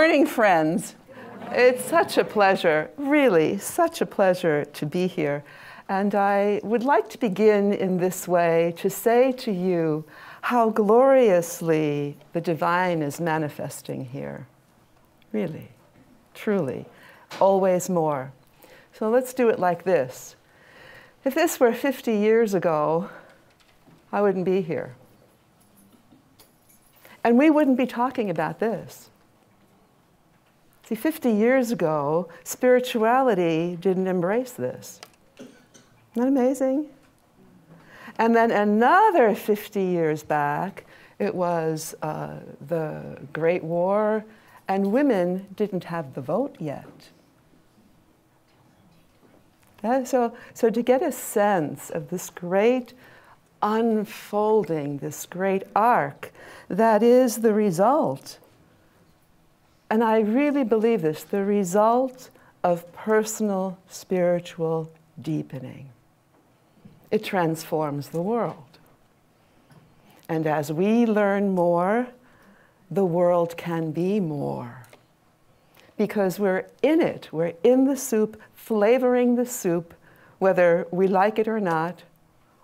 morning, friends. It's such a pleasure, really, such a pleasure to be here. And I would like to begin in this way to say to you how gloriously the divine is manifesting here. Really, truly, always more. So let's do it like this. If this were 50 years ago, I wouldn't be here. And we wouldn't be talking about this. See, 50 years ago, spirituality didn't embrace this. Isn't that amazing? And then another 50 years back, it was the Great War, and women didn't have the vote yet. So to get a sense of this great unfolding, this great arc, that is the result, and I really believe this, the result of personal spiritual deepening. It transforms the world. And as we learn more, the world can be more. Because we're in it, we're in the soup, flavoring the soup, whether we like it or not,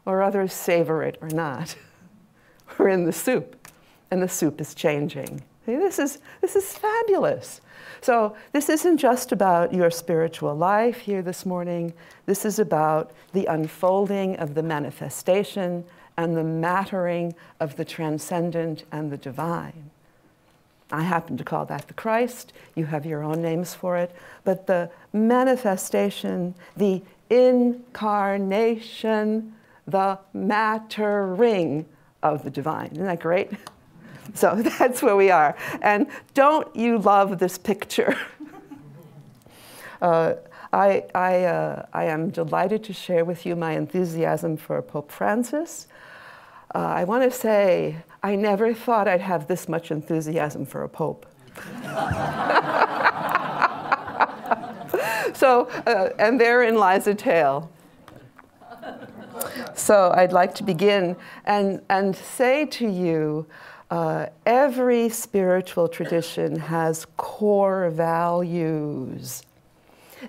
or others savor it or not. We're in the soup, and the soup is changing. See, this is fabulous. So this isn't just about your spiritual life here this morning. This is about the unfolding of the manifestation and the mattering of the transcendent and the divine. I happen to call that the Christ. You have your own names for it. But the manifestation, the incarnation, the mattering of the divine. Isn't that great? So that's where we are. And don't you love this picture? I am delighted to share with you my enthusiasm for Pope Francis. I want to say, I never thought I'd have this much enthusiasm for a pope. So, and therein lies a tale. So I'd like to begin and say to you, every spiritual tradition has core values.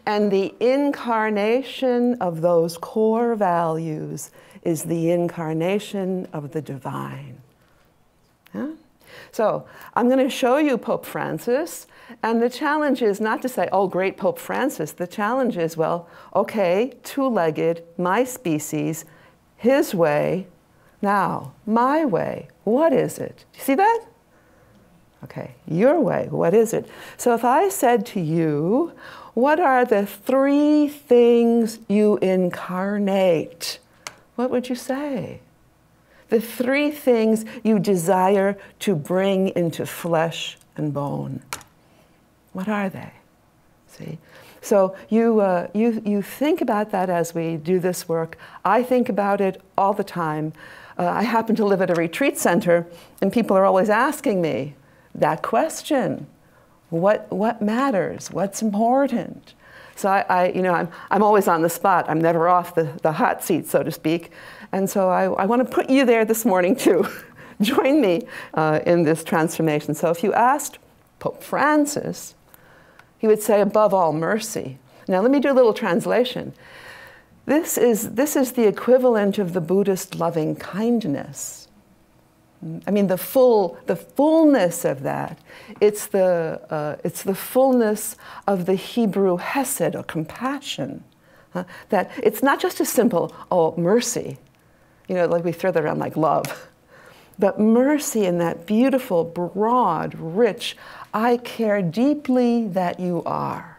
And the incarnation of those core values is the incarnation of the divine. Yeah? So I'm going to show you Pope Francis. And the challenge is not to say, oh, great Pope Francis. The challenge is, well, okay, two-legged, my species, his way. Now, my way, what is it? You see that? Okay, your way, what is it? So if I said to you, what are the 3 things you incarnate? What would you say? The 3 things you desire to bring into flesh and bone. What are they? See? So you think about that as we do this work. I think about it all the time. I happen to live at a retreat center, and people are always asking me that question. What matters? What's important? So I'm always on the spot. I'm never off the hot seat, so to speak. And so I want to put you there this morning too. Join me in this transformation. So if you asked Pope Francis, he would say, above all, mercy. Now let me do a little translation. This is the equivalent of the Buddhist loving kindness. I mean, the fullness of that. It's the fullness of the Hebrew hesed, or compassion. That it's not just a simple, oh, mercy. You know, like we throw that around like love. But mercy in that beautiful, broad, rich, I care deeply that you are.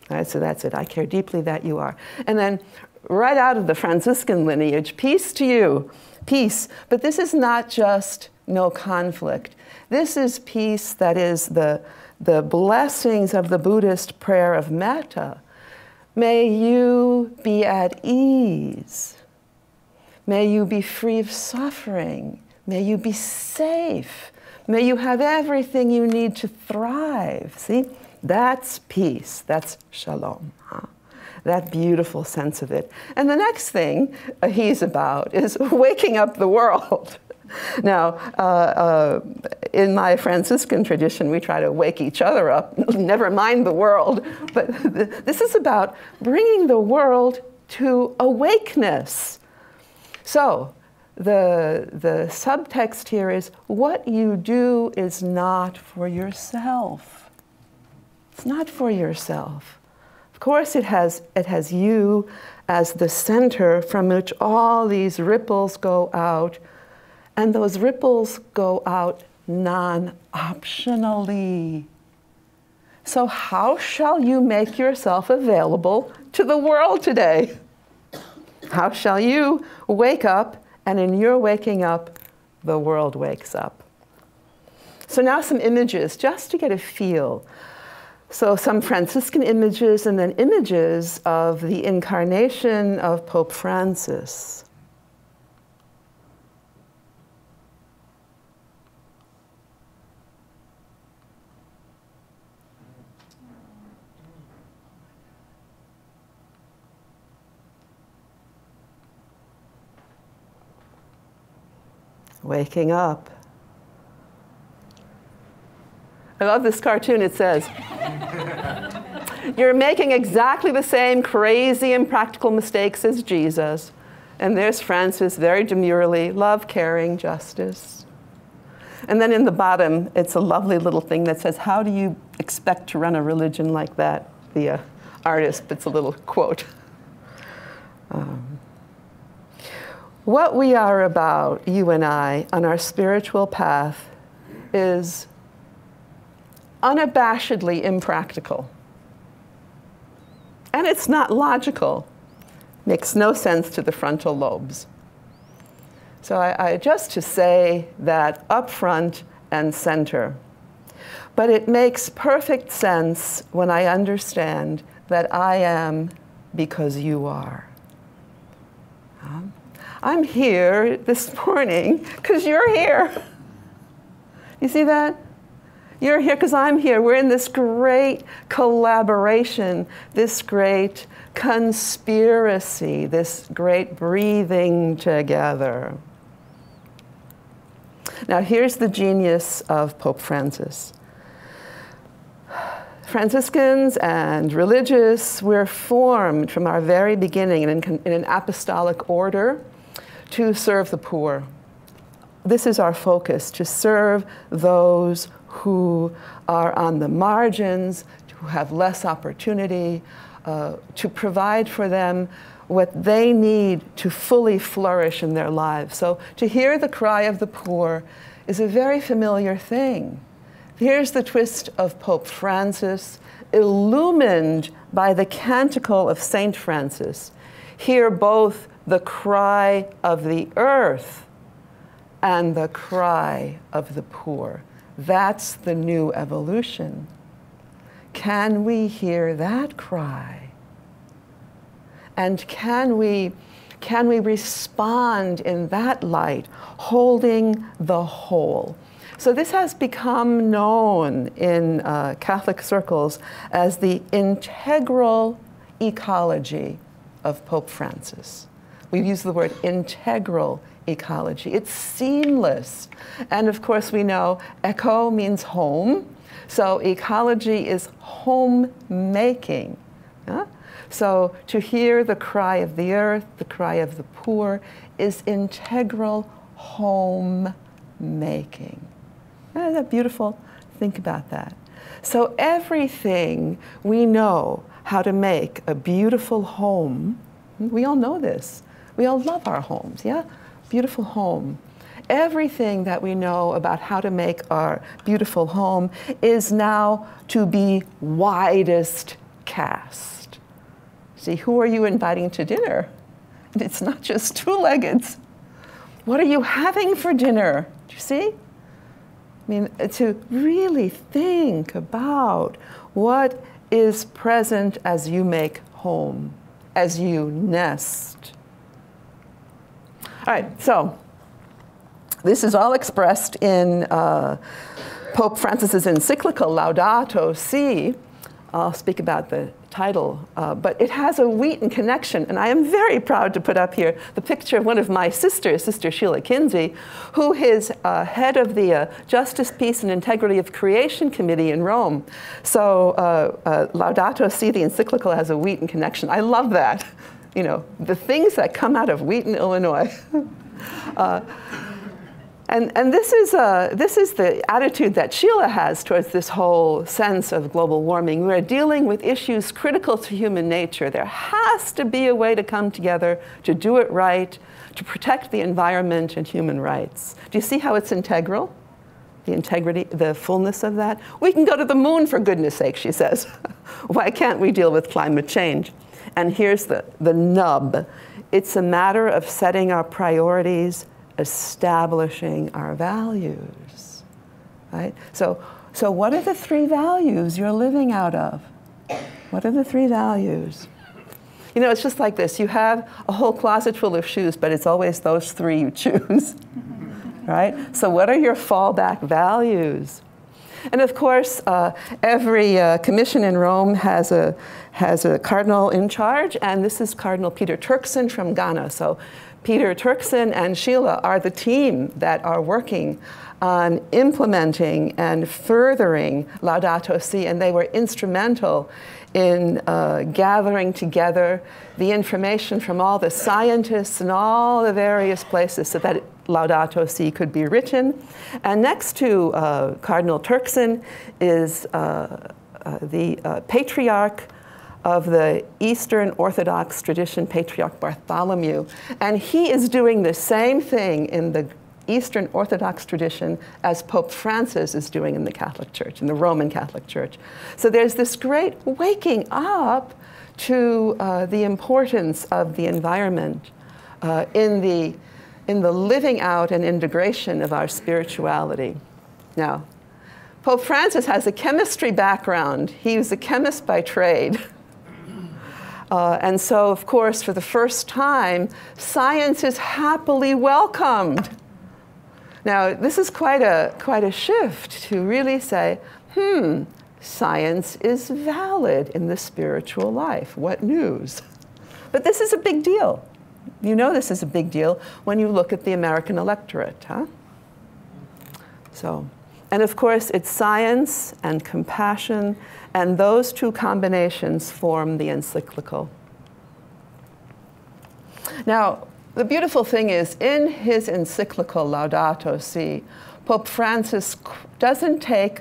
Right, so that's it, I care deeply that you are. And then right out of the Franciscan lineage, peace to you, peace. But this is not just no conflict. This is peace that is the blessings of the Buddhist prayer of metta. May you be at ease. May you be free of suffering. May you be safe. May you have everything you need to thrive. See, that's peace. That's shalom. Huh? That beautiful sense of it. And the next thing he's about is waking up the world. Now, in my Franciscan tradition, we try to wake each other up, never mind the world. But this is about bringing the world to awakeness. So the subtext here is, what you do is not for yourself. It's not for yourself. Of course, it has you as the center from which all these ripples go out, and those ripples go out non-optionally. So how shall you make yourself available to the world today? How shall you wake up, and in your waking up, the world wakes up? So now some images, just to get a feel. So some Franciscan images, and then images of the incarnation of Pope Francis. Waking up. I love this cartoon. It says, you're making exactly the same crazy impractical mistakes as Jesus. And there's Francis very demurely, love, caring, justice. And then in the bottom, it's a lovely little thing that says, how do you expect to run a religion like that? The artist puts a little quote. What we are about, you and I, on our spiritual path is unabashedly impractical. And it's not logical. Makes no sense to the frontal lobes. So I just to say that up front and center. But it makes perfect sense when I understand that I am because you are. I'm here this morning because you're here. You see that? You're here because I'm here. We're in this great collaboration, this great conspiracy, this great breathing together. Now here's the genius of Pope Francis. Franciscans and religious, we're formed from our very beginning in an apostolic order to serve the poor. This is our focus, to serve those who are on the margins, who have less opportunity, to provide for them what they need to fully flourish in their lives. So to hear the cry of the poor is a very familiar thing. Here's the twist of Pope Francis, illumined by the canticle of Saint Francis. Hear both the cry of the earth and the cry of the poor. That's the new evolution. Can we hear that cry? And can we respond in that light, holding the whole? So this has become known in Catholic circles as the integral ecology of Pope Francis. We use the word integral ecology. It's seamless. And of course we know eco means home. So ecology is homemaking. Yeah? So to hear the cry of the earth, the cry of the poor, is integral homemaking. Isn't that beautiful? Think about that. So everything we know how to make a beautiful home, we all know this. We all love our homes, yeah? Beautiful home. Everything that we know about how to make our beautiful home is now to be widest cast. See, who are you inviting to dinner? And it's not just two-leggeds. What are you having for dinner? Do you see? I mean, to really think about what is present as you make home, as you nest. All right, so this is all expressed in Pope Francis's Encyclical, Laudato Si. I'll speak about the title, but it has a Wheaton connection. And I am very proud to put up here the picture of one of my sisters, Sister Sheila Kinsey, who is head of the Justice, Peace, and Integrity of Creation Committee in Rome. So Laudato Si, the encyclical, has a Wheaton connection. I love that. You know, the things that come out of Wheaton, Illinois. And this is the attitude that Sheila has towards this whole sense of global warming. We're dealing with issues critical to human nature. There has to be a way to come together to do it right, to protect the environment and human rights. Do you see how it's integral? The integrity, the fullness of that? We can go to the moon, for goodness sake, she says. Why can't we deal with climate change? And here's the nub. It's a matter of setting our priorities, establishing our values, right? So what are the three values you're living out of? What are the three values? You know, it's just like this. You have a whole closet full of shoes, but it's always those three you choose, right? So what are your fallback values? And of course, every commission in Rome has a cardinal in charge, and this is Cardinal Peter Turkson from Ghana. So Peter Turkson and Sheila are the team that are working on implementing and furthering Laudato Si, and they were instrumental in gathering together the information from all the scientists and all the various places so that Laudato Si could be written. And next to Cardinal Turkson is the patriarch of the Eastern Orthodox tradition, Patriarch Bartholomew. And he is doing the same thing in the Eastern Orthodox tradition as Pope Francis is doing in the Catholic Church, in the Roman Catholic Church. So there's this great waking up to the importance of the environment in the living out and integration of our spirituality. Now, Pope Francis has a chemistry background. He was a chemist by trade. And so, of course, for the first time, science is happily welcomed. Now, this is quite a shift to really say, science is valid in the spiritual life. What news? But this is a big deal. You know this is a big deal when you look at the American electorate, huh? So, and of course, it's science and compassion, and those two combinations form the Encyclical. Now, the beautiful thing is, in his Encyclical, Laudato Si, Pope Francis doesn't take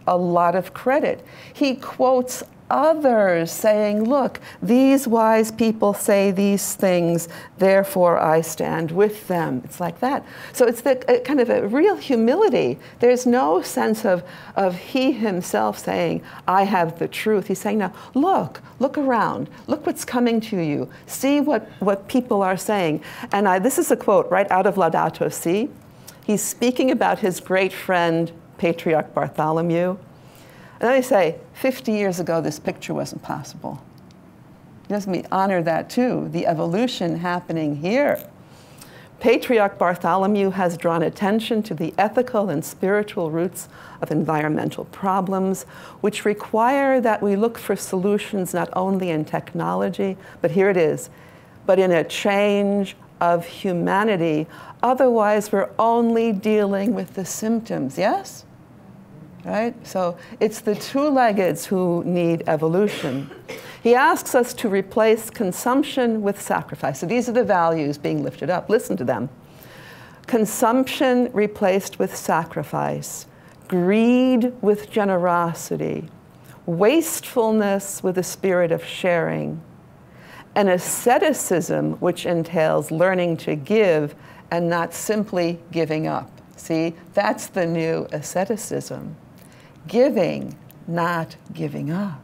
a lot of credit. He quotes others saying, look, these wise people say these things, therefore I stand with them. It's like that. So it's the kind of a real humility. There's no sense of he himself saying, I have the truth. He's saying, now, look around. Look what's coming to you. See what people are saying. And this is a quote right out of Laudato Si. He's speaking about his great friend, Patriarch Bartholomew. And then they say, 50 years ago, this picture wasn't possible. Doesn't we honor that too, the evolution happening here? Patriarch Bartholomew has drawn attention to the ethical and spiritual roots of environmental problems, which require that we look for solutions not only in technology, but here it is, but in a change of humanity. Otherwise, we're only dealing with the symptoms, yes? Right? So it's the two-leggeds who need evolution. He asks us to replace consumption with sacrifice. So these are the values being lifted up. Listen to them. Consumption replaced with sacrifice, greed with generosity, wastefulness with a spirit of sharing, an asceticism which entails learning to give and not simply giving up. See, that's the new asceticism. Giving, not giving up.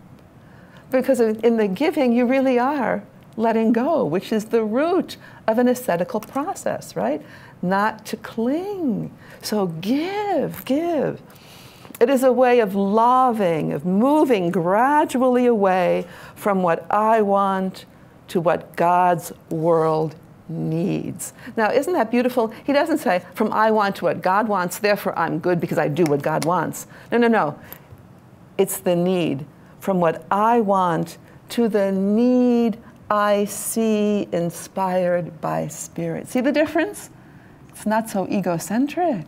Because in the giving, you really are letting go, which is the root of an ascetical process, right? Not to cling. So give. It is a way of loving, of moving gradually away from what I want to what God's world needs. Now, isn't that beautiful? He doesn't say, from I want to what God wants, therefore I'm good because I do what God wants. No. It's the need. From what I want to the need I see inspired by Spirit. See the difference? It's not so egocentric.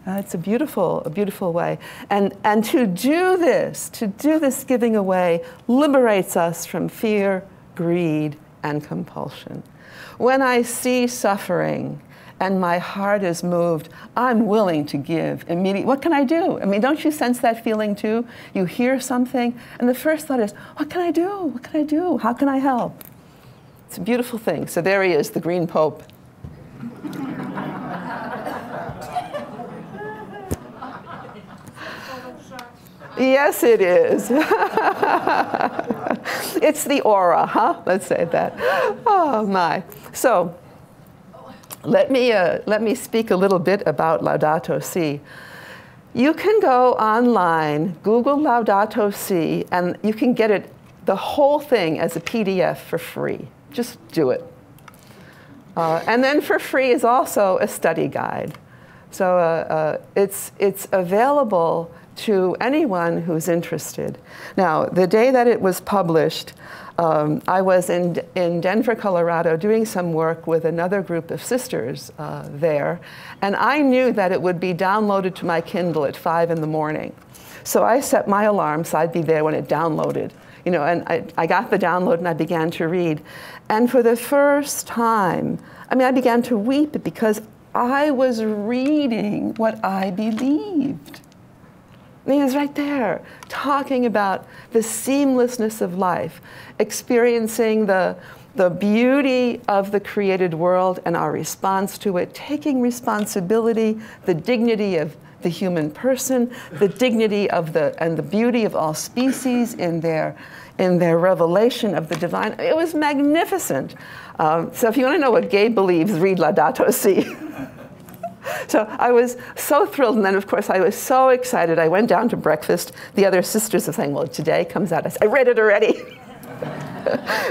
It's a beautiful way. And to do this giving away liberates us from fear, greed, and compulsion. When I see suffering and my heart is moved, I'm willing to give immediately. What can I do? I mean, don't you sense that feeling too? You hear something, and the first thought is, what can I do? What can I do? How can I help? It's a beautiful thing. So there he is, the Green Pope. Yes, it is. It's the aura, huh? Let's say that. Oh, my. So let me speak a little bit about Laudato Si. You can go online, Google Laudato Si, and you can get it, the whole thing as a PDF for free. Just do it. And then for free is also a study guide. So it's available to anyone who's interested. Now, the day that it was published, I was in Denver, Colorado, doing some work with another group of sisters there, and I knew that it would be downloaded to my Kindle at 5 in the morning. So I set my alarm so I'd be there when it downloaded. You know, and I got the download and I began to read. And for the first time, I mean, I began to weep because I was reading what I believed. He was right there, talking about the seamlessness of life, experiencing the beauty of the created world and our response to it, taking responsibility, the dignity of the human person, the dignity of and the beauty of all species in their revelation of the divine. It was magnificent. So if you want to know what Gabe believes, read Laudato Si. So I was so thrilled, and then of course I was so excited. I went down to breakfast. The other sisters were saying, well, today comes out. I said, I read it already.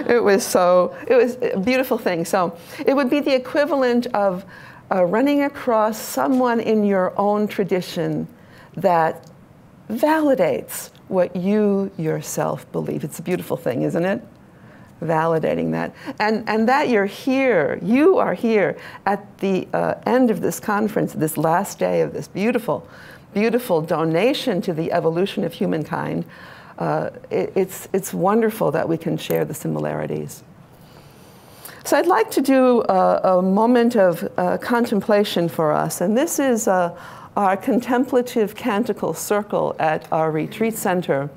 It was a beautiful thing. So it would be the equivalent of running across someone in your own tradition that validates what you yourself believe. It's a beautiful thing, isn't it? Validating that. And that you are here at the end of this conference, this last day of this beautiful, beautiful donation to the evolution of humankind. It's wonderful that we can share the similarities. So I'd like to do a moment of contemplation for us, and this is our contemplative canticle circle at our retreat center.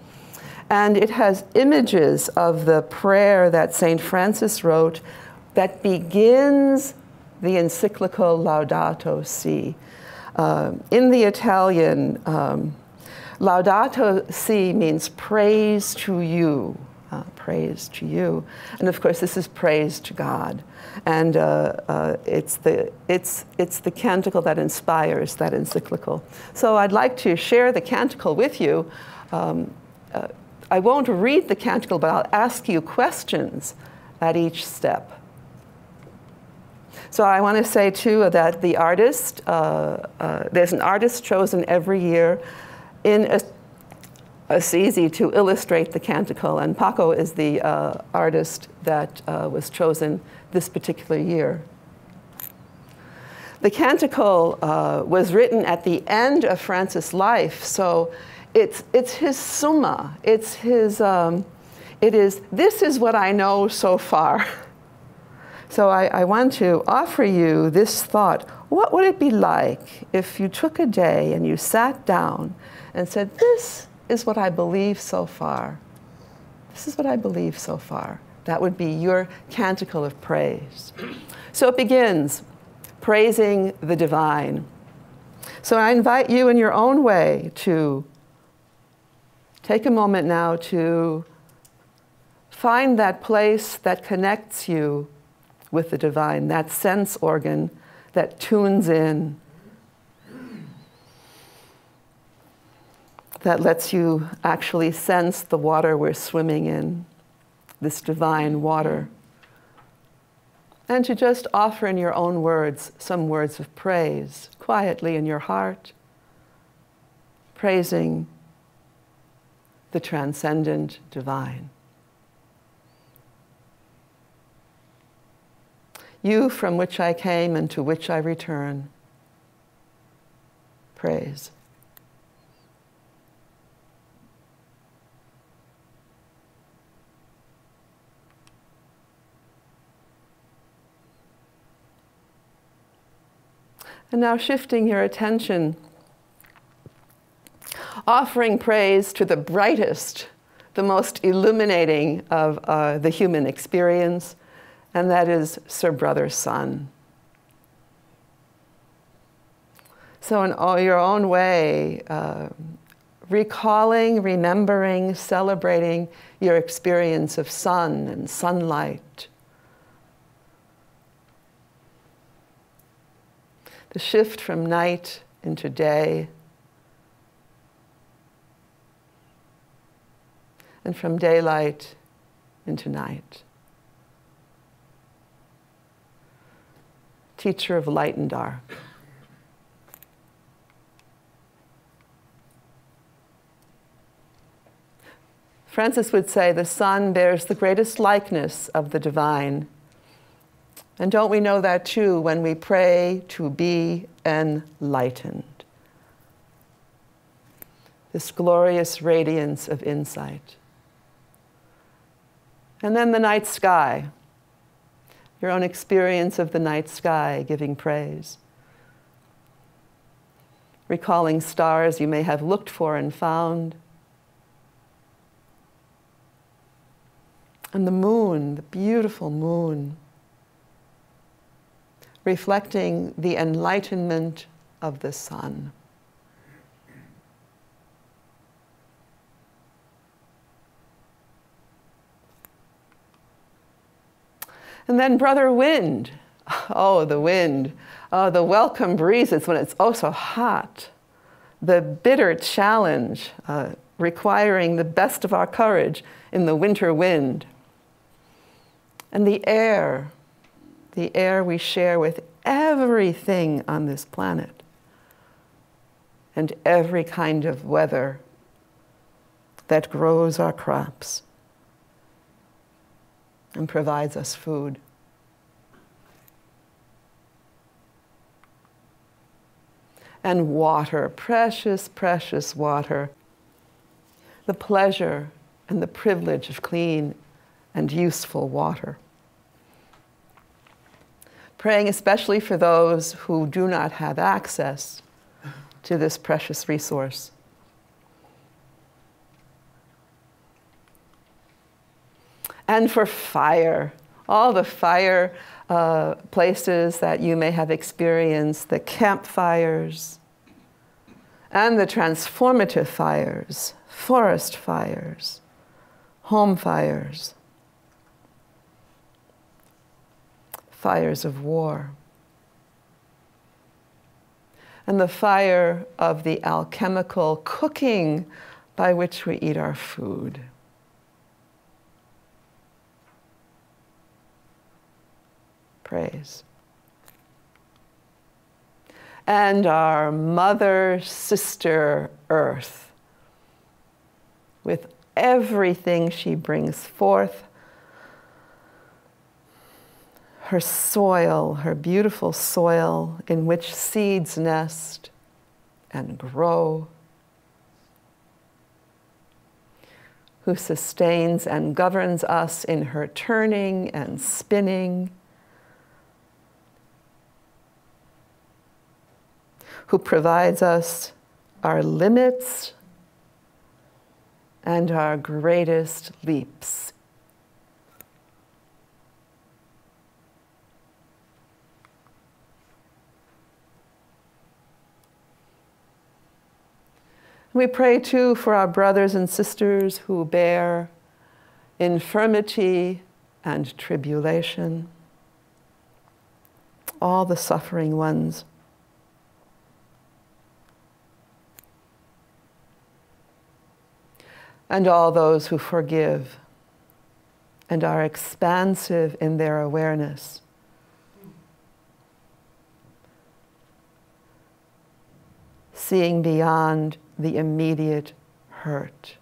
And it has images of the prayer that St. Francis wrote that begins the encyclical Laudato Si. In the Italian, Laudato Si means praise to you, praise to you. And of course, this is praise to God. And it's the canticle that inspires that encyclical. So I'd like to share the canticle with you. I won't read the canticle, but I'll ask you questions at each step. So I want to say, too, that the artist, there's an artist chosen every year in Assisi to illustrate the canticle, and Paco is the artist that was chosen this particular year. The canticle was written at the end of Francis' life, so it's his summa. It's his, this is what I know so far. So I want to offer you this thought. What would it be like if you took a day and you sat down and said, this is what I believe so far. This is what I believe so far. That would be your canticle of praise. So it begins, praising the divine. So I invite you in your own way to take a moment now to find that place that connects you with the divine, that sense organ that tunes in, that lets you actually sense the water we're swimming in, this divine water. And to just offer in your own words some words of praise, quietly in your heart, praising the transcendent divine. you from which I came and to which I return. Praise. And now shifting your attention, offering praise to the brightest, the most illuminating of the human experience, and that is Sir Brother Sun. So in your own way, recalling, remembering, celebrating your experience of sun and sunlight. The shift from night into day, and from daylight into night. Teacher of light and dark. Francis would say the sun bears the greatest likeness of the divine. And don't we know that too when we pray to be enlightened? This glorious radiance of insight. And then the night sky, your own experience of the night sky, giving praise. Recalling stars you may have looked for and found. And the moon, the beautiful moon, reflecting the enlightenment of the sun. And then Brother Wind. Oh, the wind. Oh, the welcome breezes when it's oh so hot. The bitter challenge requiring the best of our courage in the winter wind. And the air we share with everything on this planet. And every kind of weather that grows our crops and provides us food. And water, precious, precious water. The pleasure and the privilege of clean and useful water. Praying especially for those who do not have access to this precious resource. And for fire, all the fire places that you may have experienced, the campfires, and the transformative fires, forest fires, home fires, fires of war, and the fire of the alchemical cooking by which we eat our food. Praise. And our mother, sister, earth, with everything she brings forth, her soil, her beautiful soil in which seeds nest and grow, who sustains and governs us in her turning and spinning, who provides us our limits and our greatest leaps. We pray too for our brothers and sisters who bear infirmity and tribulation, all the suffering ones. And all those who forgive and are expansive in their awareness. Seeing beyond the immediate hurt.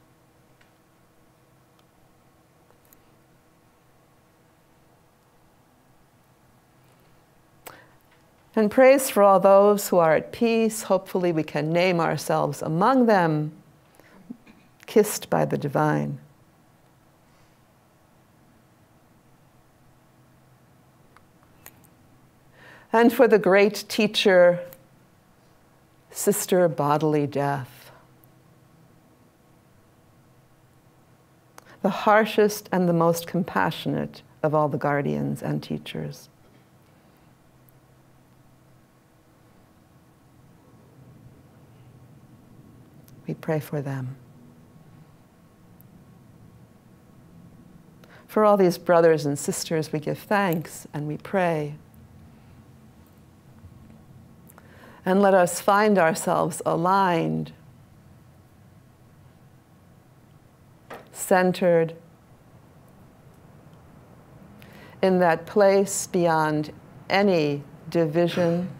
And praise for all those who are at peace. Hopefully we can name ourselves among them, kissed by the divine. And for the great teacher, Sister Bodily Death, the harshest and the most compassionate of all the guardians and teachers. We pray for them. For all these brothers and sisters, we give thanks and we pray. And let us find ourselves aligned, centered, in that place beyond any division,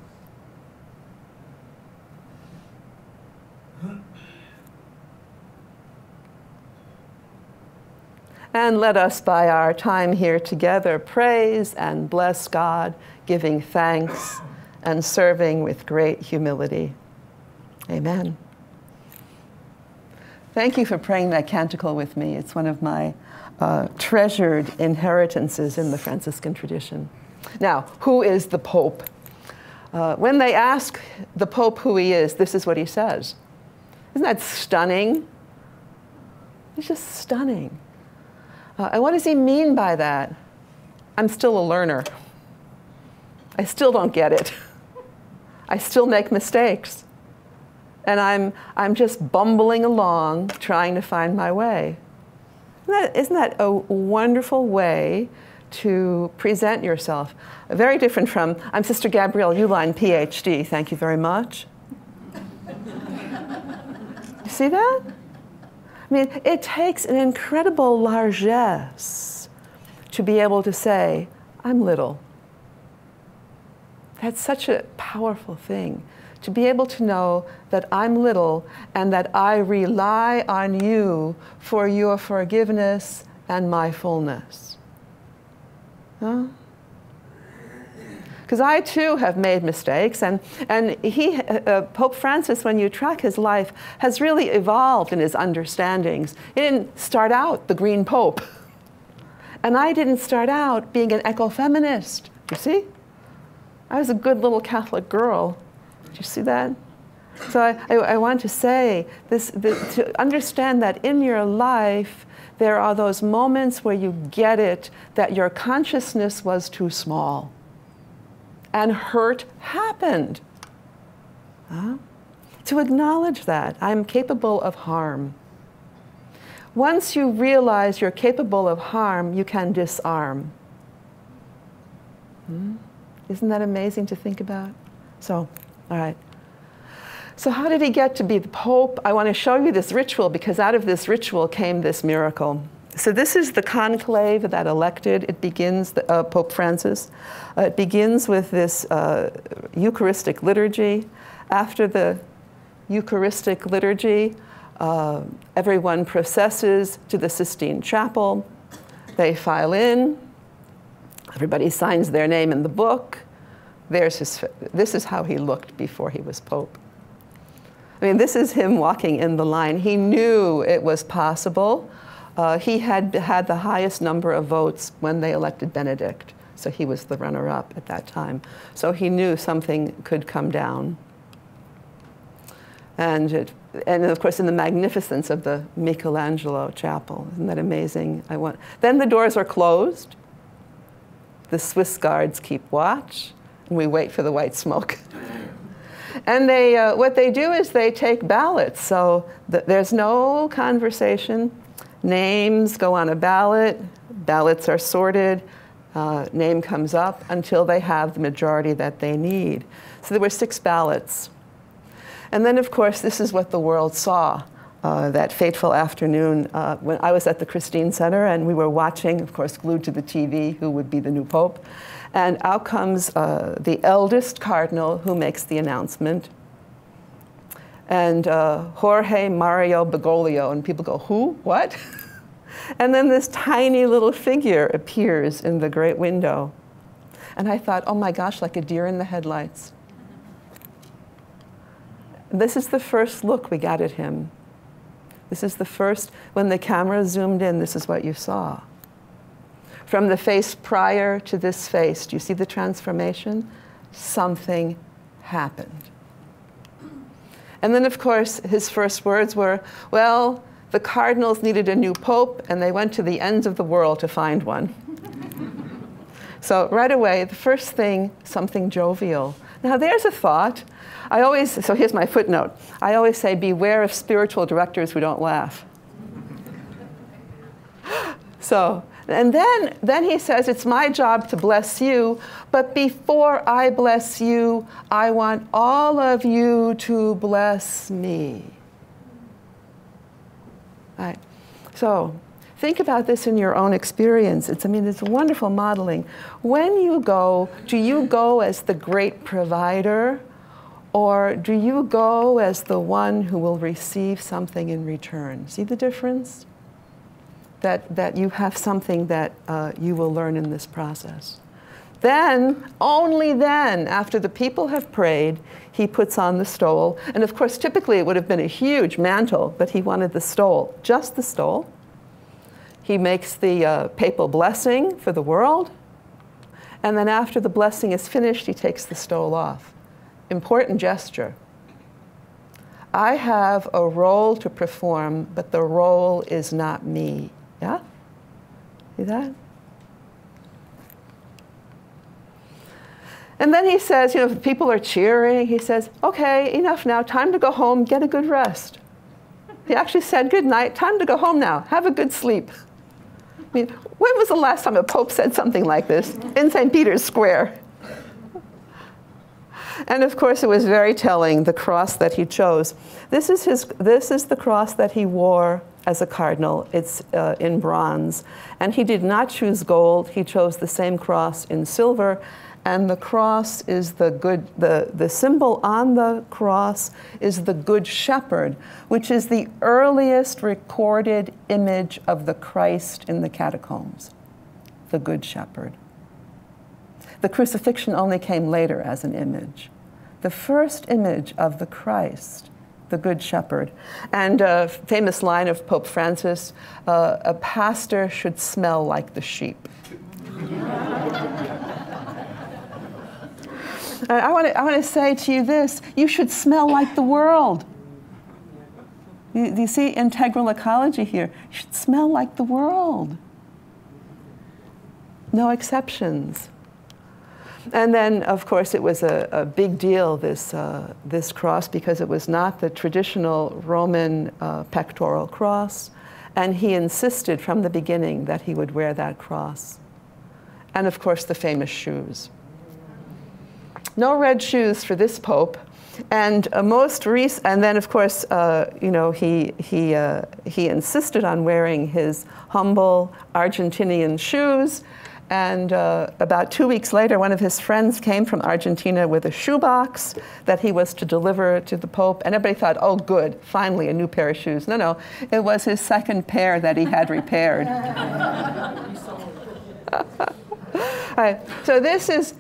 and let us, by our time here together, praise and bless God, giving thanks and serving with great humility. Amen. Thank you for praying that canticle with me. It's one of my treasured inheritances in the Franciscan tradition. Now, who is the Pope? When they ask the Pope who he is, this is what he says. Isn't that stunning? It's just stunning. And what does he mean by that? I'm still a learner. I still don't get it. I still make mistakes. And I'm just bumbling along, trying to find my way. Isn't that a wonderful way to present yourself? Very different from, I'm Sister Gabriele Uhlein, PhD, thank you very much. You see that? I mean, it takes an incredible largesse to be able to say, I'm little. That's such a powerful thing, to be able to know that I'm little and that I rely on you for your forgiveness and my fullness. Huh? Because I too have made mistakes, and Pope Francis, when you track his life, has really evolved in his understandings. He didn't start out the Green Pope, and I didn't start out being an ecofeminist. You see? I was a good little Catholic girl. Did you see that? So I want to say this, to understand that in your life, there are those moments where you get it, that your consciousness was too small. And hurt happened. To acknowledge that I'm capable of harm. Once you realize you're capable of harm, you can disarm. Isn't that amazing to think about? So, all right. So how did he get to be the Pope? I want to show you this ritual, because out of this ritual came this miracle. So this is the conclave that elected. It begins, Pope Francis. It begins with this Eucharistic Liturgy. After the Eucharistic Liturgy, everyone processes to the Sistine Chapel. They file in. Everybody signs their name in the book. This is how he looked before he was Pope. I mean, this is him walking in the line. He knew it was possible. He had had the highest number of votes when they elected Benedict, so he was the runner-up at that time. So he knew something could come down. And of course, in the magnificence of the Michelangelo chapel. Isn't that amazing? Then the doors are closed. The Swiss guards keep watch, and we wait for the white smoke. And what they do is they take ballots. So there's no conversation. Names go on a ballot. Ballots are sorted. Name comes up until they have the majority that they need. So there were 6 ballots. And then, of course, this is what the world saw that fateful afternoon when I was at the Christine Center, and we were watching, of course, glued to the TV, who would be the new Pope. And out comes the eldest cardinal, who makes the announcement. And Jorge Mario Bergoglio, and people go, who? What? And then this tiny little figure appears in the great window. And I thought, oh my gosh, like a deer in the headlights. This is the first look we got at him. This is the first, when the camera zoomed in, this is what you saw. From the face prior to this face, do you see the transformation? Something happened. And then, of course, his first words were, well, the cardinals needed a new pope, and they went to the ends of the world to find one. So right away, the first thing, something jovial. Now there's a thought. So here's my footnote. I always say, beware of spiritual directors who don't laugh. So, and then he says, it's my job to bless you, but before I bless you, I want all of you to bless me. All right. So think about this in your own experience. It's wonderful modeling. When you go, do you go as the great provider, or do you go as the one who will receive something in return? See the difference? That you have something that you will learn in this process. Then, only then, after the people have prayed, he puts on the stole. And of course, typically it would have been a huge mantle, but he wanted the stole, just the stole. He makes the papal blessing for the world. And then after the blessing is finished, he takes the stole off. Important gesture. I have a role to perform, but the role is not me. Yeah? See that? And then he says, people are cheering. He says, okay, enough now. Time to go home. Get a good rest. He actually said, good night. Time to go home now. Have a good sleep. When was the last time a pope said something like this? In St. Peter's Square. And of course, it was very telling, the cross that he chose. This is the cross that he wore as a cardinal. It's in bronze. And he did not choose gold. He chose the same cross in silver. And the cross is the symbol on the cross is the Good Shepherd, which is the earliest recorded image of the Christ in the catacombs. The Good Shepherd. The crucifixion only came later as an image. The first image of the Christ, the Good Shepherd. And a famous line of Pope Francis, a pastor should smell like the sheep. I want to say to you this, you should smell like the world. Do you see integral ecology here? You should smell like the world. No exceptions. And then, of course, it was a big deal, this cross, because it was not the traditional Roman pectoral cross. And he insisted from the beginning that he would wear that cross. And, of course, the famous shoes. No red shoes for this pope. And and then, of course, he insisted on wearing his humble Argentinian shoes. And about 2 weeks later, one of his friends came from Argentina with a shoebox that he was to deliver to the Pope. And everybody thought, oh, good, finally a new pair of shoes. No, it was his second pair that he had repaired. All right, so this is,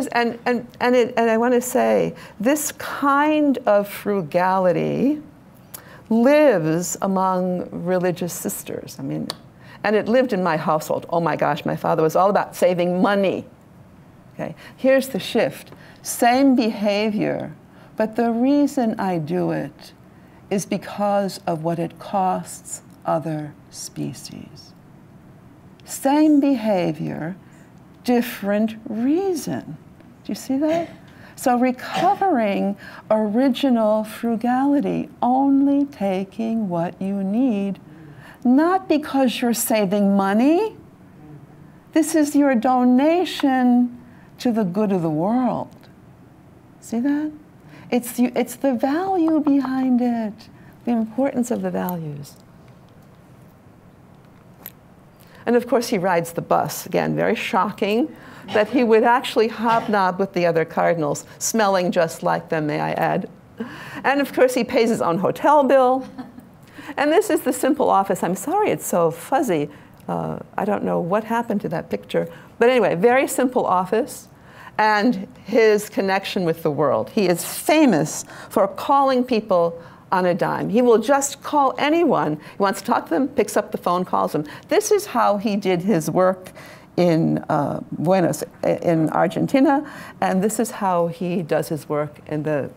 and I want to say, this kind of frugality lives among religious sisters. And it lived in my household. Oh my gosh, my father was all about saving money. Okay, here's the shift. Same behavior, but the reason I do it is because of what it costs other species. Same behavior, different reason. Do you see that? So recovering original frugality, only taking what you need, not because you're saving money. This is your donation to the good of the world. See that? It's the value behind it, the importance of the values. And of course, he rides the bus. Again, very shocking that he would actually hobnob with the other cardinals, smelling just like them, may I add. And of course, he pays his own hotel bill. And this is the simple office. I'm sorry it's so fuzzy. I don't know what happened to that picture. But anyway, very simple office. and his connection with the world. He is famous for calling people on a dime. He will just call anyone. He wants to talk to them, picks up the phone, calls them. This is how he did his work in in Argentina, and this is how he does his work in the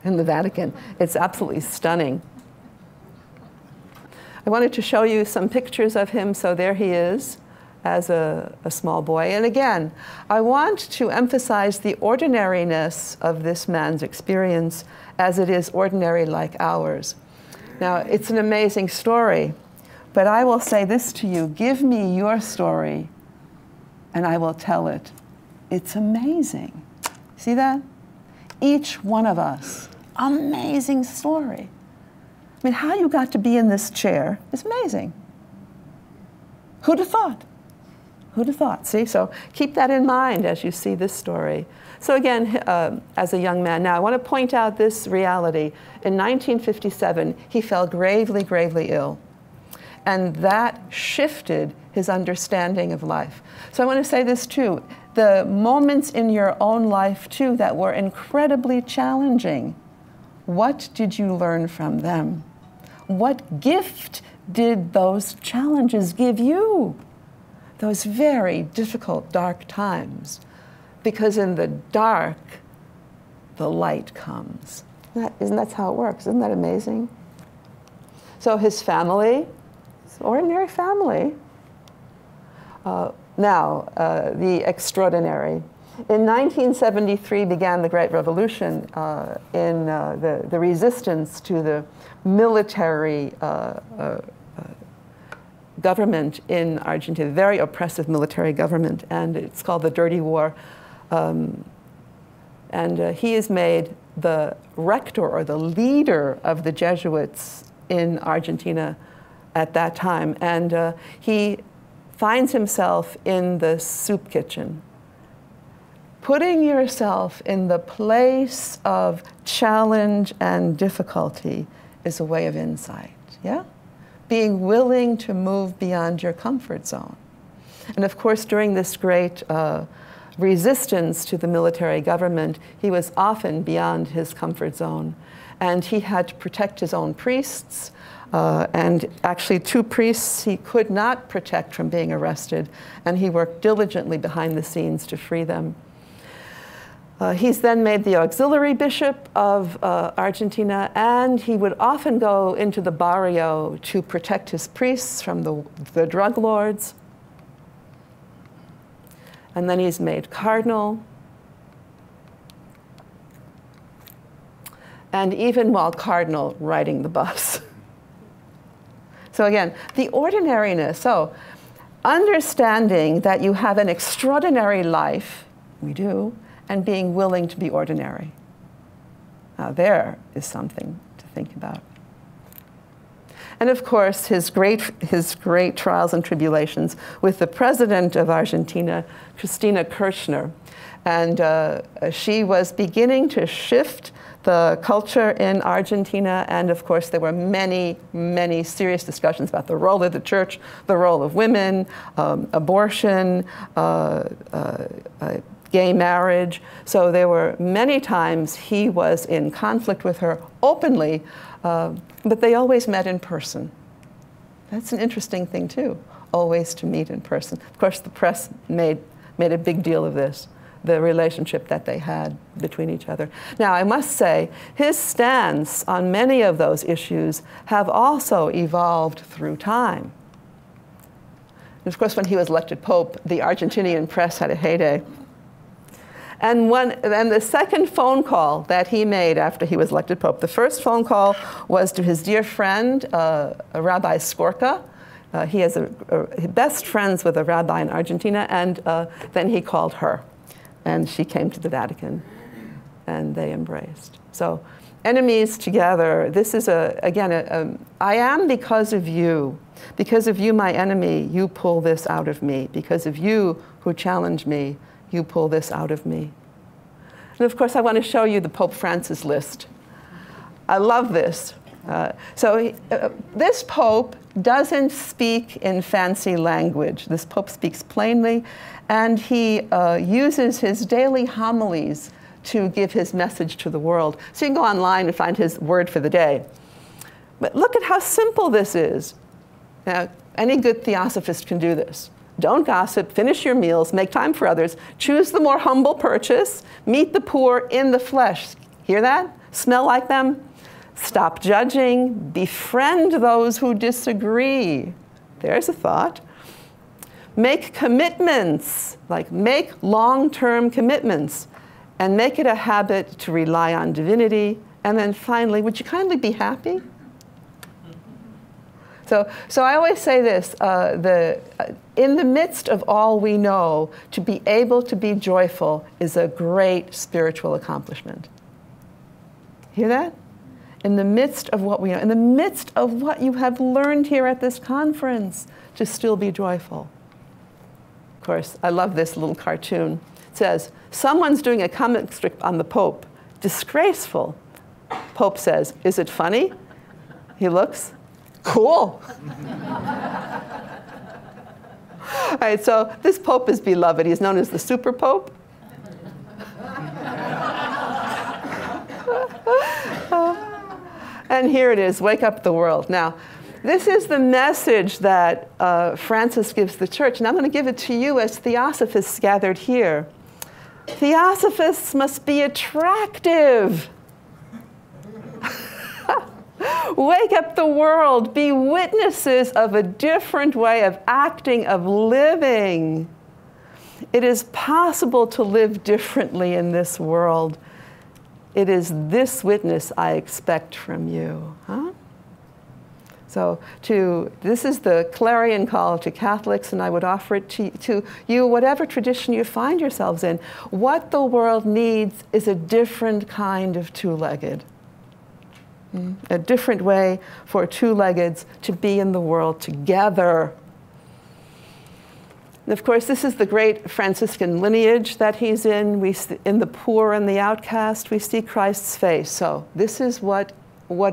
Vatican. It's absolutely stunning. I wanted to show you some pictures of him. So there he is as a small boy. And again, I want to emphasize the ordinariness of this man's experience as it is ordinary like ours. Now, it's an amazing story, but I will say this to you: give me your story and I will tell it. It's amazing. See that? Each one of us, amazing story. I mean, how you got to be in this chair is amazing. Who'd have thought? Who'd have thought? See, so keep that in mind as you see this story. So again, as a young man, now I want to point out this reality. In 1957, he fell gravely, gravely ill. And that shifted his understanding of life. So I want to say this too. The moments in your own life too that were incredibly challenging, what did you learn from them? What gift did those challenges give you? Those very difficult, dark times. Because in the dark, the light comes. Isn't that how it works? Isn't that amazing? So his family, his ordinary family. The extraordinary. In 1973 began the Great Revolution in the resistance to the military government in Argentina, very oppressive military government, and it's called the Dirty War. He is made the rector or the leader of the Jesuits in Argentina at that time, and he finds himself in the soup kitchen. Putting yourself in the place of challenge and difficulty is a way of insight, yeah? Being willing to move beyond your comfort zone. And of course, during this great resistance to the military government, he was often beyond his comfort zone. And he had to protect his own priests, and actually 2 priests he could not protect from being arrested, and he worked diligently behind the scenes to free them. He's then made the auxiliary bishop of Argentina, and he would often go into the barrio to protect his priests from the drug lords. And then he's made cardinal. And even while cardinal, riding the bus. So again, the ordinariness. So understanding that you have an extraordinary life, we do, and being willing to be ordinary. Now there is something to think about. And of course, his great trials and tribulations with the president of Argentina, Cristina Kirchner. And she was beginning to shift the culture in Argentina, and of course there were many, many serious discussions about the role of the church, the role of women, abortion, gay marriage. So there were many times he was in conflict with her openly, but they always met in person. That's an interesting thing too, always to meet in person. Of course, the press made a big deal of this, the relationship that they had between each other. Now, I must say, his stance on many of those issues have also evolved through time. And of course, when he was elected Pope, the Argentinian press had a heyday. And the second phone call that he made after he was elected Pope, the first phone call was to his dear friend, Rabbi Skorka. He is best friends with a rabbi in Argentina, and then he called her. And she came to the Vatican, and they embraced. So enemies together, this is, again, I am because of you. Because of you, my enemy, you pull this out of me. Because of you who challenge me, you pull this out of me. And of course, I want to show you the Pope Francis list. I love this. This Pope doesn't speak in fancy language. This Pope speaks plainly, and he uses his daily homilies to give his message to the world. So you can go online and find his word for the day. But look at how simple this is. Now, any good theosophist can do this. Don't gossip, finish your meals, make time for others, choose the more humble purchase, meet the poor in the flesh. Hear that? Smell like them? Stop judging, befriend those who disagree. There's a thought. Make commitments, like make long-term commitments, and make it a habit to rely on divinity. And then finally, would you kindly be happy? So I always say this, in the midst of all we know, to be able to be joyful is a great spiritual accomplishment. Hear that? In the midst of what we know, in the midst of what you have learned here at this conference, to still be joyful. Of course, I love this little cartoon. It says, someone's doing a comic strip on the Pope. Disgraceful. Pope says, is it funny? He looks, cool. All right, so this Pope is beloved. He's known as the Super Pope. And here it is, wake up the world. Now, this is the message that Francis gives the church, and I'm going to give it to you as theosophists gathered here. Theosophists must be attractive. Wake up the world, be witnesses of a different way of acting, of living. It is possible to live differently in this world. It is this witness I expect from you. Huh? So this is the clarion call to Catholics, and I would offer it to you, whatever tradition you find yourselves in. What the world needs is a different kind of two-legged. A different way for two-leggeds to be in the world together. And of course, this is the great Franciscan lineage that he's in. In the poor and the outcast, we see Christ's face. So this is what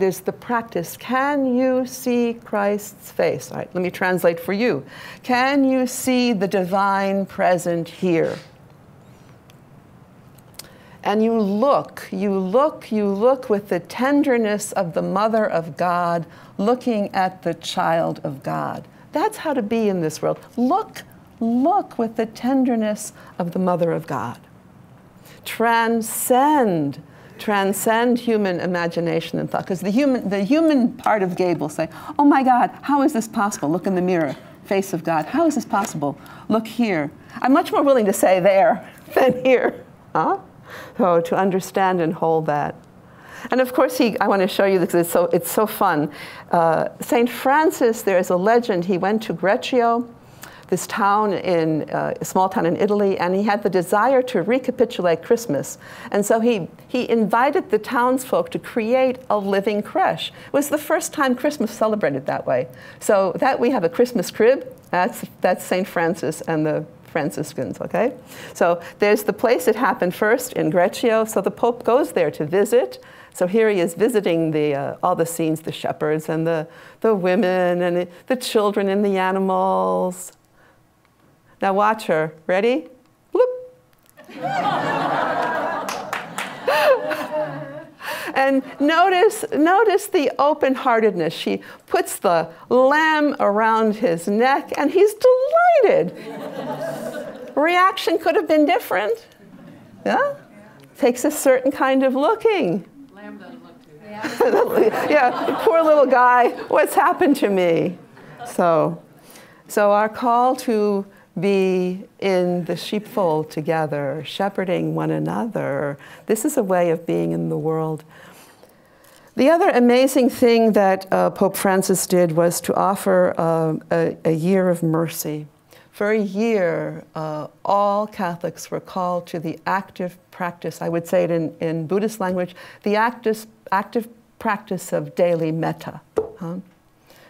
is the practice. Can you see Christ's face? All right, let me translate for you. Can you see the divine present here? And you look with the tenderness of the Mother of God, looking at the child of God. That's how to be in this world. Look with the tenderness of the Mother of God. Transcend human imagination and thought. Because the human part of Gabe will say, oh my God, how is this possible? Look in the mirror, face of God. How is this possible? Look here. I'm much more willing to say there than here. Huh? So to understand and hold that. And of course, I want to show you this because it's so fun. St. Francis, there's a legend. He went to Greccio, this town a small town in Italy, and he had the desire to recapitulate Christmas. And so he invited the townsfolk to create a living creche. It was the first time Christmas celebrated that way. So that we have a Christmas crib, that's St. Francis and the Franciscans, okay? So there's the place it happened first in Greccio. So the Pope goes there to visit. So here he is visiting all the scenes, the shepherds and the women and the children and the animals. Now watch her. Ready? Bloop. And notice the open-heartedness. She puts the lamb around his neck, and he's delighted. Reaction could have been different. Yeah? Takes a certain kind of looking. Lamb doesn't look too happy. Yeah, poor little guy. What's happened to me? So our call to be in the sheepfold together, shepherding one another. This is a way of being in the world. The other amazing thing that Pope Francis did was to offer a year of mercy. For a year, all Catholics were called to the active practice, I would say it in Buddhist language, the active practice of daily metta.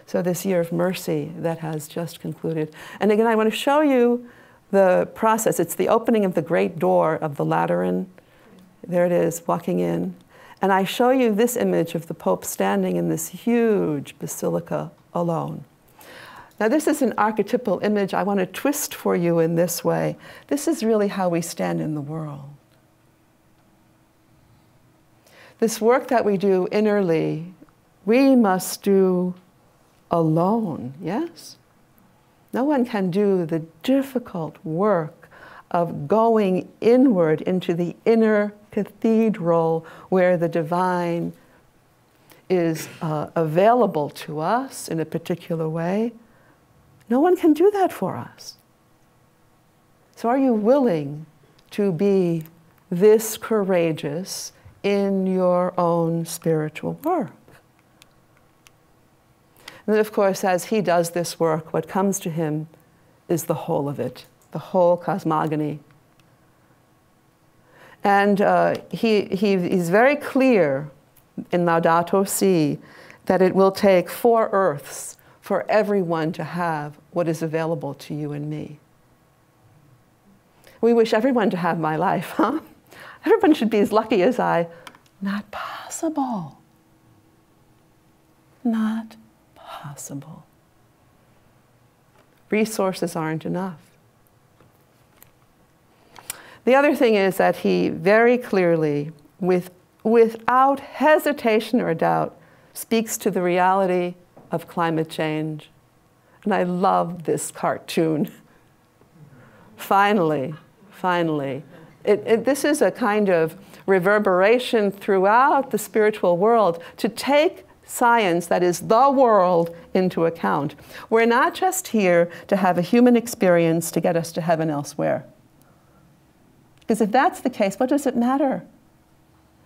So this year of mercy that has just concluded. And again, I want to show you the process. It's the opening of the great door of the Lateran. There it is, walking in. And I show you this image of the Pope standing in this huge basilica alone. Now this is an archetypal image I want to twist for you in this way. This is really how we stand in the world. This work that we do innerly, we must do alone, yes? No one can do the difficult work of going inward into the inner cathedral where the divine is available to us in a particular way. No one can do that for us. So are you willing to be this courageous in your own spiritual work? And then, of course, as he does this work, what comes to him is the whole of it, the whole cosmogony. And he's very clear in Laudato Si that it will take 4 earths for everyone to have what is available to you and me. We wish everyone to have my life, huh? Everyone should be as lucky as I. Not possible. Not possible. Resources aren't enough. The other thing is that he very clearly, without hesitation or doubt, speaks to the reality of climate change. And I love this cartoon. Finally, this is a kind of reverberation throughout the spiritual world to take science, that is the world, into account. We're not just here to have a human experience to get us to heaven elsewhere. Because if that's the case, what does it matter?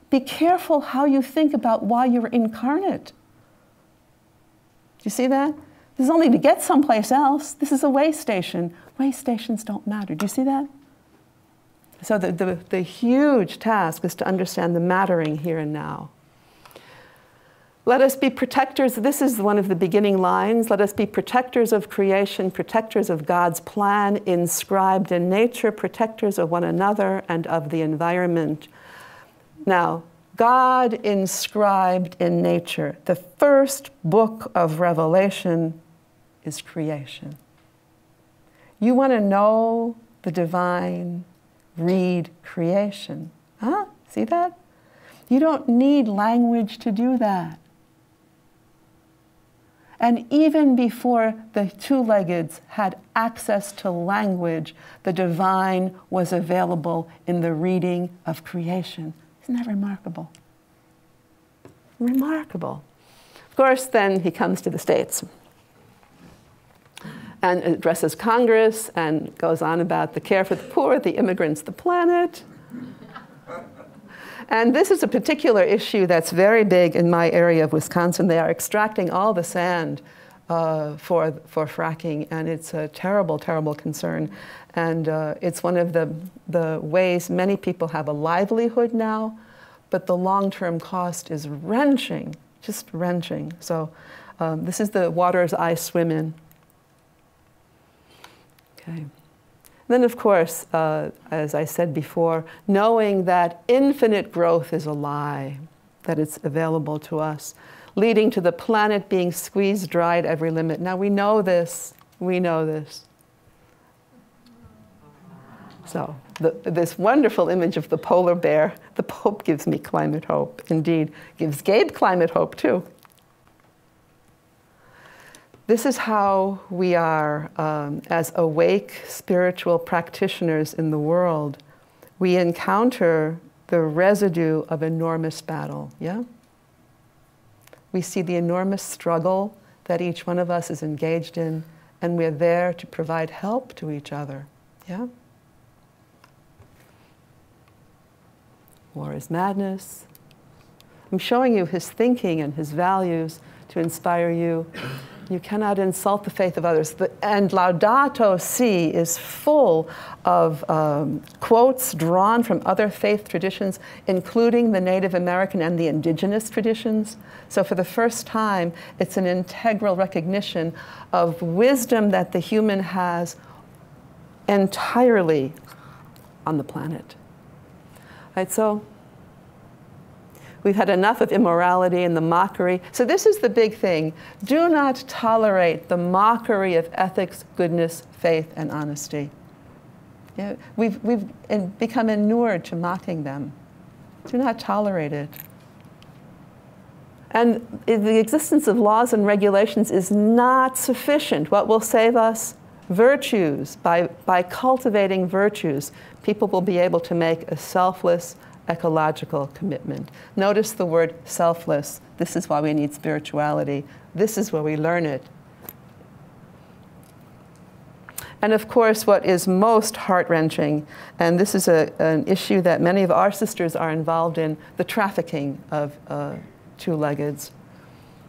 Be careful how you think about why you're incarnate. Do you see that? This is only to get someplace else. This is a way station. Way stations don't matter. Do you see that? So the huge task is to understand the mattering here and now. Let us be protectors. This is one of the beginning lines. Let us be protectors of creation, protectors of God's plan inscribed in nature, protectors of one another and of the environment. Now, God inscribed in nature. The first book of Revelation is creation. You want to know the divine? Read creation. Huh? See that? You don't need language to do that. And even before the two-leggeds had access to language, the divine was available in the reading of creation. Isn't that remarkable? Remarkable. Of course, then he comes to the States and addresses Congress and goes on about the care for the poor, the immigrants, the planet. And this is a particular issue that's very big in my area of Wisconsin. They are extracting all the sand for fracking, and it's a terrible, terrible concern. And it's one of the ways many people have a livelihood now, but the long-term cost is wrenching, just wrenching. So this is the waters I swim in. Okay. Then, of course, as I said before, knowing that infinite growth is a lie, that it's available to us, leading to the planet being squeezed dry at every limit. Now, we know this. We know this. So, this wonderful image of the polar bear, the Pope gives me climate hope. Indeed, gives Gabe climate hope, too. This is how we are as awake spiritual practitioners in the world. We encounter the residue of enormous battle, yeah? We see the enormous struggle that each one of us is engaged in, and we're there to provide help to each other, yeah? War is madness. I'm showing you his thinking and his values to inspire you. You cannot insult the faith of others. And Laudato Si is full of quotes drawn from other faith traditions, including the Native American and the indigenous traditions. So for the first time, it's an integral recognition of wisdom that the human has entirely on the planet. Right, so We've had enough of immorality and the mockery. So this is the big thing. Do not tolerate the mockery of ethics, goodness, faith, and honesty. You know, we've become inured to mocking them. Do not tolerate it. And the existence of laws and regulations is not sufficient. What will save us? Virtues. By cultivating virtues, people will be able to make a selfless, ecological commitment. Notice the word selfless. This is why we need spirituality. This is where we learn it. And of course, what is most heart-wrenching, and this is an issue that many of our sisters are involved in, the trafficking of two-leggeds,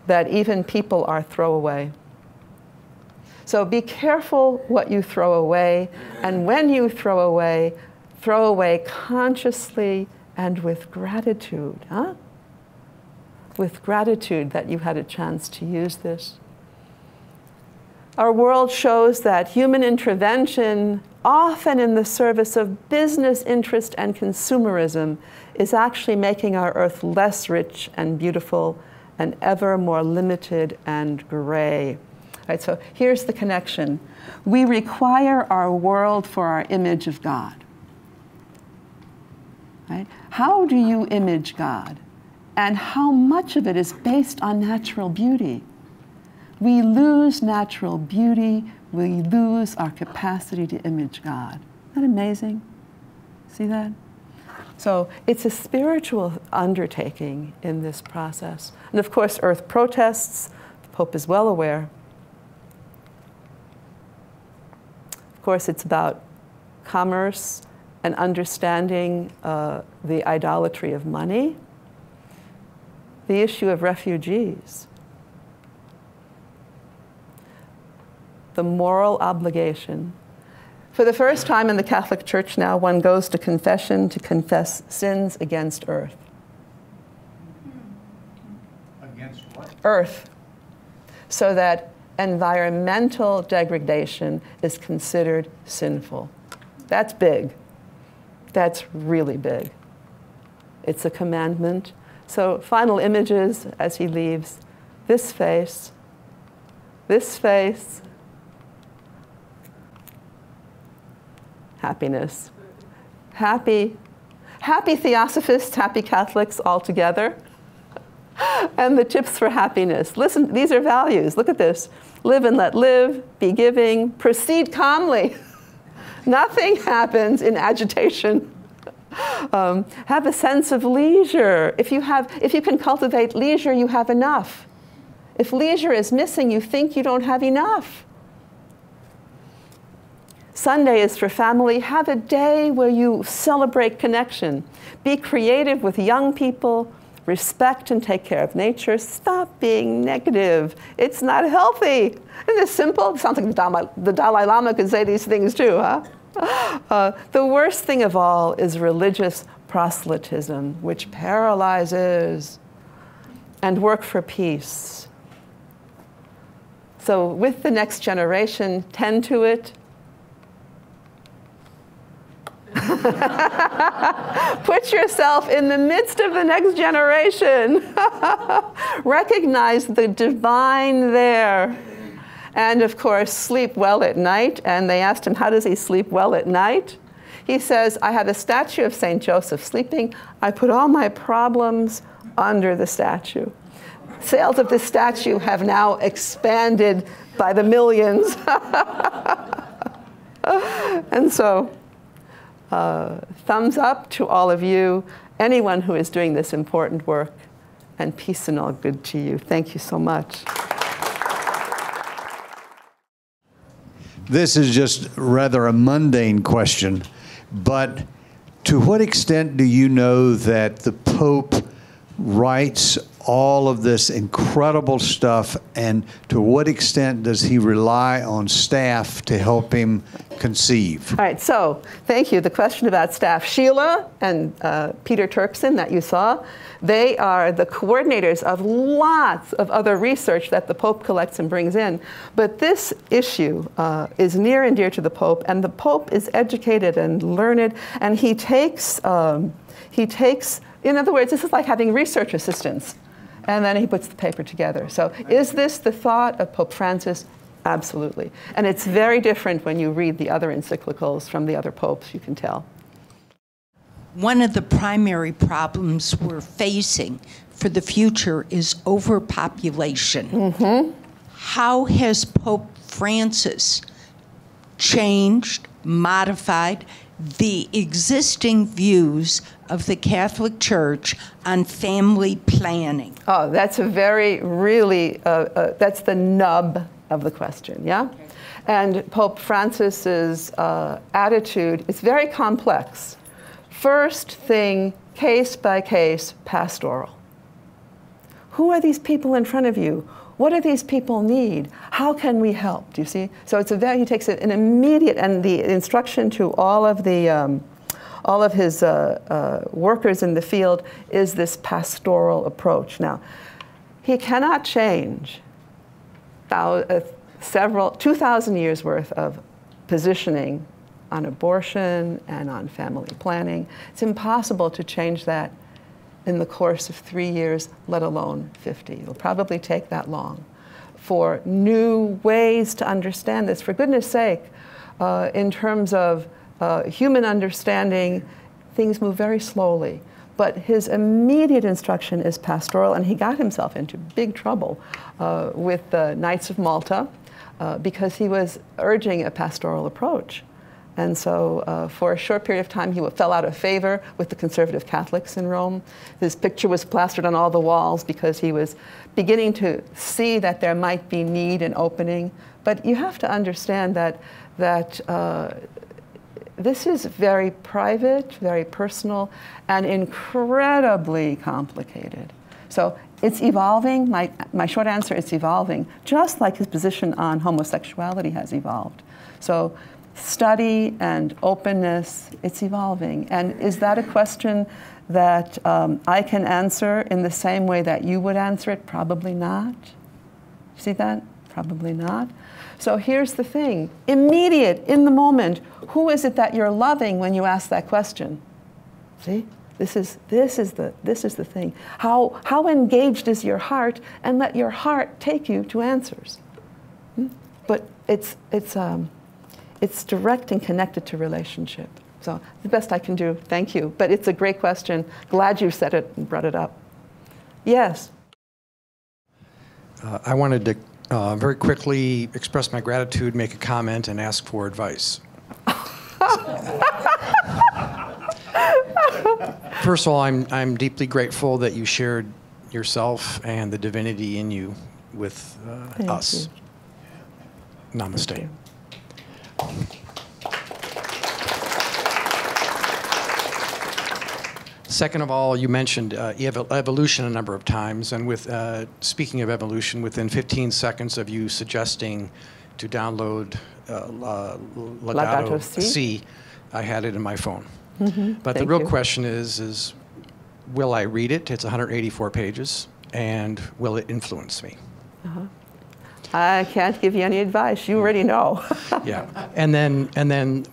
that even people are throwaway. So be careful what you throw away, and when you throw away consciously and with gratitude, huh? With gratitude that you had a chance to use this. Our world shows that human intervention, often in the service of business interest and consumerism, is actually making our earth less rich and beautiful and ever more limited and gray. Right, so here's the connection. We require our world for our image of God. Right? How do you image God? And how much of it is based on natural beauty? We lose natural beauty, we lose our capacity to image God. Isn't that amazing? See that? So it's a spiritual undertaking in this process. And of course, Earth protests. The Pope is well aware. Of course, it's about commerce and understanding the idolatry of money. The issue of refugees. The moral obligation. For the first time in the Catholic Church now, one goes to confession to confess sins against Earth. Against what? Earth. So that environmental degradation is considered sinful. That's big. That's really big. It's a commandment. So final images as he leaves. This face. Happiness. Happy Theosophists, happy Catholics all together. And the tips for happiness. Listen, these are values. Look at this. Live and let live, be giving, proceed calmly. Nothing happens in agitation. Have a sense of leisure. If you can cultivate leisure, you have enough. If leisure is missing, you think you don't have enough. Sunday is for family. Have a day where you celebrate connection. Be creative with young people. Respect and take care of nature. Stop being negative. It's not healthy. Isn't this simple? It sounds like the Dalai Lama could say these things too, huh? The worst thing of all is religious proselytism, which paralyzes, and work for peace. So with the next generation, tend to it. Put yourself in the midst of the next generation. Recognize the divine there. And of course, sleep well at night. And they asked him, how does he sleep well at night? He says, I have a statue of St. Joseph sleeping. I put all my problems under the statue. Sales of this statue have now expanded by the millions. And so, thumbs up to all of you, anyone who is doing this important work, and peace and all good to you. Thank you so much. This is just rather a mundane question, but to what extent do you know that the Pope writes all of this incredible stuff, and to what extent does he rely on staff to help him conceive? All right, so thank you. The question about staff, Sheila and Peter Turkson that you saw, they are the coordinators of lots of other research that the Pope collects and brings in. But this issue is near and dear to the Pope, and the Pope is educated and learned, and he takes, in other words, this is like having research assistants, and then he puts the paper together. So is this the thought of Pope Francis? Absolutely. And it's very different when you read the other encyclicals from the other popes, you can tell. One of the primary problems we're facing for the future is overpopulation. Mm-hmm. How has Pope Francis changed, modified the existing views of the Catholic Church on family planning? Oh, that's a very, really, that's the nub of the question, yeah? Okay. And Pope Francis's attitude is very complex. First thing, case by case, pastoral. Who are these people in front of you? What do these people need? How can we help? Do you see? So it's he takes an immediate, and the instruction to all of his workers in the field is this pastoral approach. Now, he cannot change 2,000 years worth of positioning on abortion and on family planning. It's impossible to change that in the course of 3 years, let alone 50. It'll probably take that long for new ways to understand this. For goodness sake, in terms of human understanding, things move very slowly. But his immediate instruction is pastoral, and he got himself into big trouble with the Knights of Malta because he was urging a pastoral approach. And so for a short period of time, he fell out of favor with the conservative Catholics in Rome. His picture was plastered on all the walls because he was beginning to see that there might be need and opening. But you have to understand that this is very private, very personal, and incredibly complicated. So it's evolving. My short answer, it's evolving, just like his position on homosexuality has evolved. So study and openness, it's evolving. And is that a question that I can answer in the same way that you would answer it? Probably not. See that? Probably not. So here's the thing, immediate, in the moment, who is it that you're loving when you ask that question? See? This is the thing. How engaged is your heart, and let your heart take you to answers. But it's direct and connected to relationship. So the best I can do, thank you. But it's a great question. Glad you said it and brought it up. Yes? I wanted to very quickly express my gratitude, make a comment, and ask for advice. First of all, I'm deeply grateful that you shared yourself and the divinity in you with us. You. Namaste. You. Second of all, you mentioned evolution a number of times, and with speaking of evolution, within 15 seconds of you suggesting to download Laudato Si, I had it in my phone. Mm-hmm. But the real question is will I read it? It's 184 pages, and will it influence me? Uh-huh. I can't give you any advice. You already know. Yeah, and then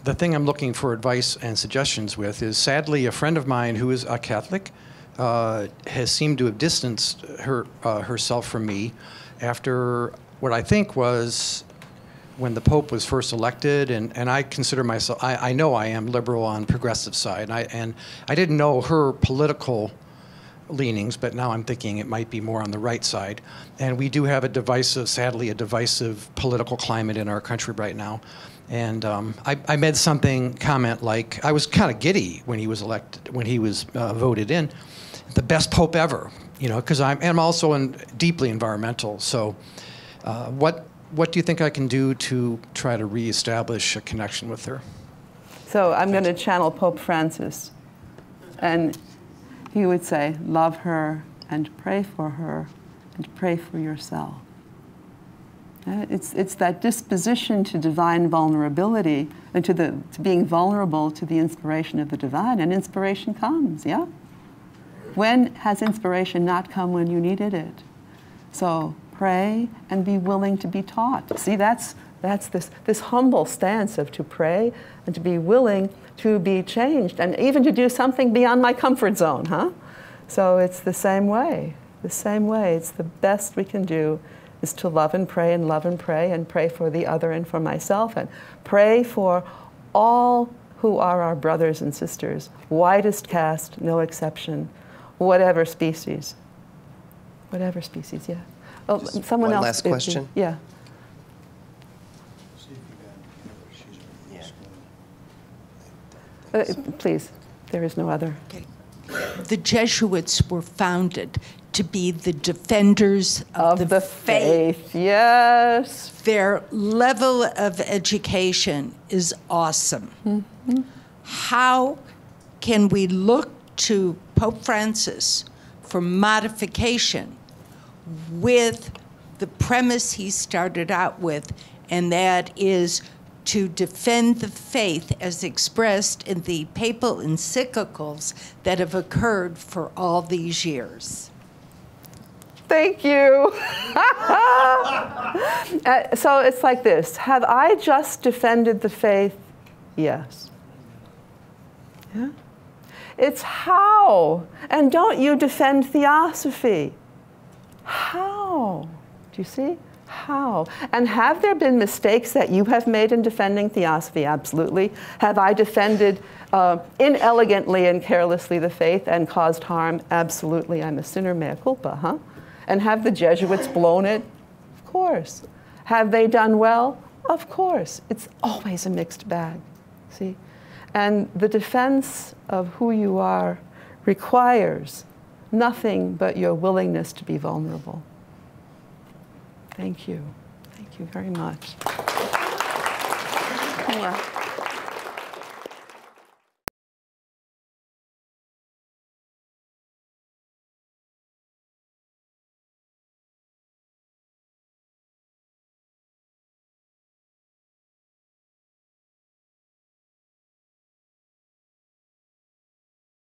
the thing I'm looking for advice and suggestions with is, sadly, a friend of mine who is a Catholic has seemed to have distanced herself from me after what I think was when the Pope was first elected, and I consider myself, I know I am liberal on progressive side, and I didn't know her political leanings, but now I'm thinking it might be more on the right side. And we do have sadly a divisive political climate in our country right now. And I made comment like, I was kind of giddy when he was elected, when he was voted in, the best Pope ever, you know, because I'm also deeply environmental. So what do you think I can do to try to reestablish a connection with her? So I'm going to channel Pope Francis, and he would say, love her, and pray for her and pray for yourself. It's that disposition to divine vulnerability and to being vulnerable to the inspiration of the divine, and inspiration comes, yeah? When has inspiration not come when you needed it? So pray and be willing to be taught. See, that's this humble stance of to pray and to be willing to be changed and even to do something beyond my comfort zone, huh? So it's the same way. It's the best we can do is to love and pray and love and pray for the other and for myself, and pray for all who are our brothers and sisters, widest caste, no exception, whatever species. Whatever species, yeah. Oh, Just someone one else. last question. Yeah. Please, there is no other. Okay. The Jesuits were founded to be the defenders of the faith. Yes. Their level of education is awesome. Mm-hmm. How can we look to Pope Francis for modification with the premise he started out with, and that is to defend the faith as expressed in the papal encyclicals that have occurred for all these years? Thank you. So it's like this. Have I just defended the faith? Yes. Yeah? It's how. And don't you defend theosophy? How? Do you see? How? And have there been mistakes that you have made in defending theosophy? Absolutely. Have I defended inelegantly and carelessly the faith and caused harm? Absolutely. I'm a sinner, mea culpa, huh? And have the Jesuits blown it? Of course. Have they done well? Of course. It's always a mixed bag, see? And the defense of who you are requires nothing but your willingness to be vulnerable. Thank you. Thank you very much.